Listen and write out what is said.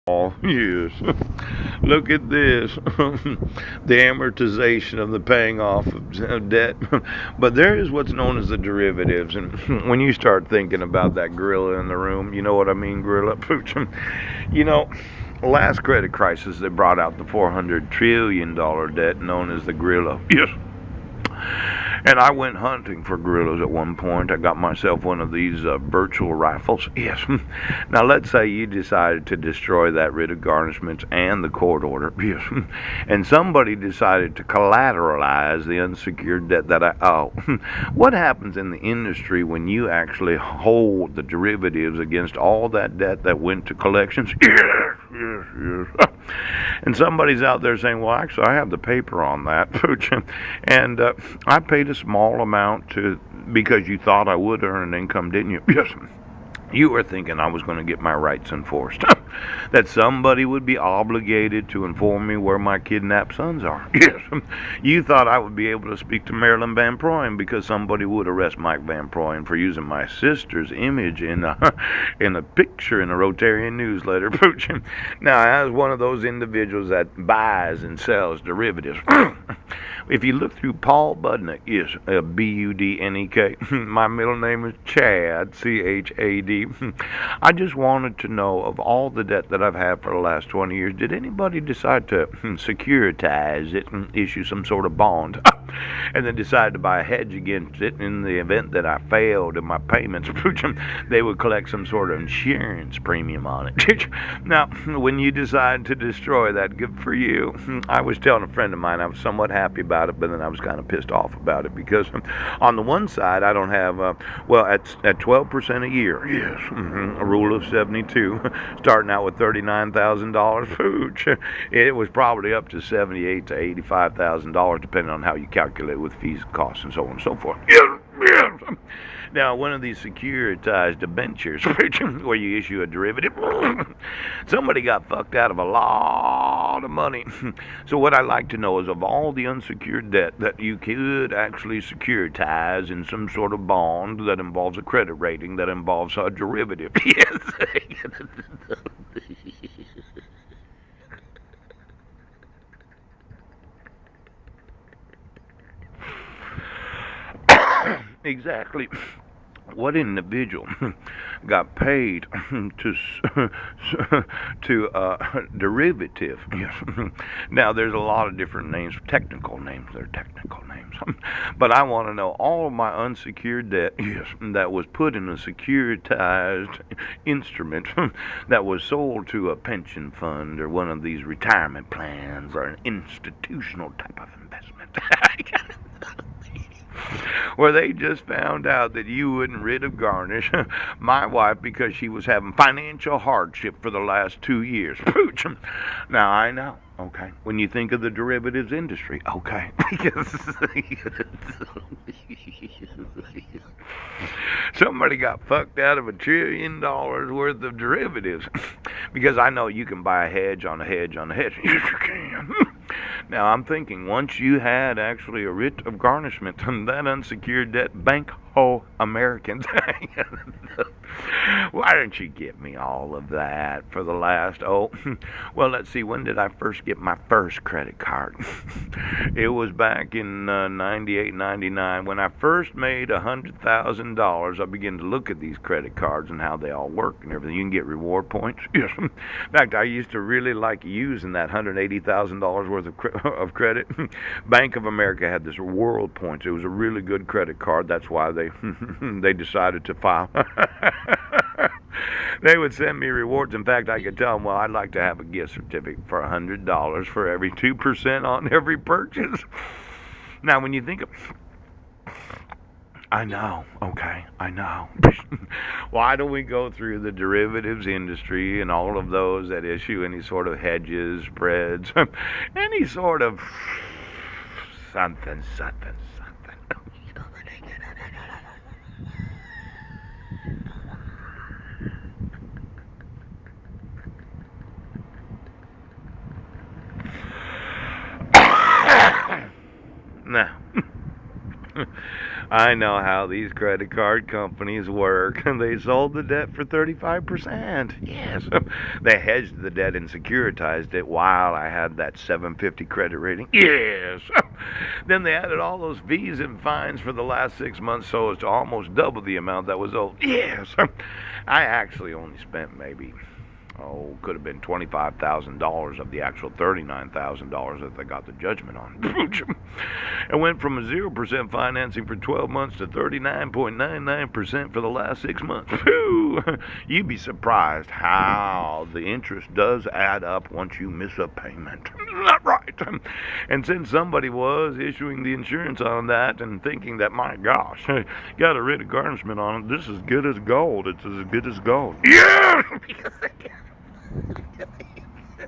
Oh, yes. Look at this. The amortization of the paying off of debt. But there is what's known as the derivatives. And when you start thinking about that gorilla in the room, you know what I mean, gorilla? You know, last credit crisis, they brought out the $400 trillion debt known as the gorilla. Yes. And I went hunting for gorillas at one point. I got myself one of these virtual rifles. Yes. Now, let's say you decided to destroy that writ of garnishments and the court order. Yes. And somebody decided to collateralize the unsecured debt that I owe. What happens in the industry when you actually hold the derivatives against all that debt that went to collections? Yes, yes, yes. And somebody's out there saying, well, actually, I have the paper on that, Pooch. And I paid a small amount to because you thought I would earn an income, didn't you? Yes. You were thinking I was going to get my rights enforced. That somebody would be obligated to inform me where my kidnapped sons are. Yes. You thought I would be able to speak to Marilyn Van Proyen because somebody would arrest Mike Van Proyen for using my sister's image in a picture in a Rotarian newsletter. Now, as one of those individuals that buys and sells derivatives, if you look through Paul Budnick, yes, Budnek. My middle name is Chad, Chad. I just wanted to know of all the debt that I've had for the last 20 years, did anybody decide to securitize it and issue some sort of bond? And then decide to buy a hedge against it in the event that I failed in my payments? They would collect some sort of insurance premium on it. Now, when you decide to destroy that, good for you. I was telling a friend of mine I was somewhat happy about it, but then I was kind of pissed off about it because on the one side I don't have well at 12% a year, yes, a rule of 72, starting out with $39,000 food. It was probably up to $78,000 to $85,000 depending on how you calculate with fees, costs, and so on and so forth. Yes, yes. Now, one of these securitized debentures, where you issue a derivative, somebody got fucked out of a lot of money. So, what I'd like to know is of all the unsecured debt that you could actually securitize in some sort of bond that involves a credit rating, that involves a derivative. Yes. Exactly. What individual got paid to derivative? Yes. Now there's a lot of different names, technical names. They're technical names, but I want to know all of my unsecured debt. Yes, that was put in a securitized instrument that was sold to a pension fund or one of these retirement plans or an institutional type of investment. Where they just found out that you wouldn't rid of garnish my wife because she was having financial hardship for the last 2 years. Pooch. Now I know. Okay. When you think of the derivatives industry, okay. Somebody got fucked out of $1 trillion worth of derivatives. Because I know you can buy a hedge on a hedge on a hedge. Yes, you can. Now I'm thinking once you had actually a writ of garnishment, that unsecured debt, Bank Ho Americans. Why don't you give me all of that for the last, well, let's see, when did I first get my first credit card? It was back in 98, 99. When I first made $100,000, I began to look at these credit cards and how they all work and everything. You can get reward points. Yes. In fact, I used to really like using that $180,000 worth of credit. Bank of America had this World Points. It was a really good credit card. That's why they they decided to file. They would send me rewards. In fact, I could tell them, well, I'd like to have a gift certificate for $100 for every 2% on every purchase. Now, when you think of, I know, okay, I know. Why don't we go through the derivatives industry and all of those that issue any sort of hedges, spreads, any sort of something, something, something. Now, I know how these credit card companies work. They sold the debt for 35%. Yes. They hedged the debt and securitized it while I had that 750 credit rating. Yes. Then they added all those fees and fines for the last 6 months so as to almost double the amount that was owed. Yes. I actually only spent maybe could have been $25,000 of the actual $39,000 that they got the judgment on. It went from a 0% financing for 12 months to 39.99% for the last 6 months. Phew! You'd be surprised how the interest does add up once you miss a payment. Not right. And since somebody was issuing the insurance on that and thinking that, my gosh, got a writ of garnishment on it, this is good as gold. It's as good as gold. Yeah!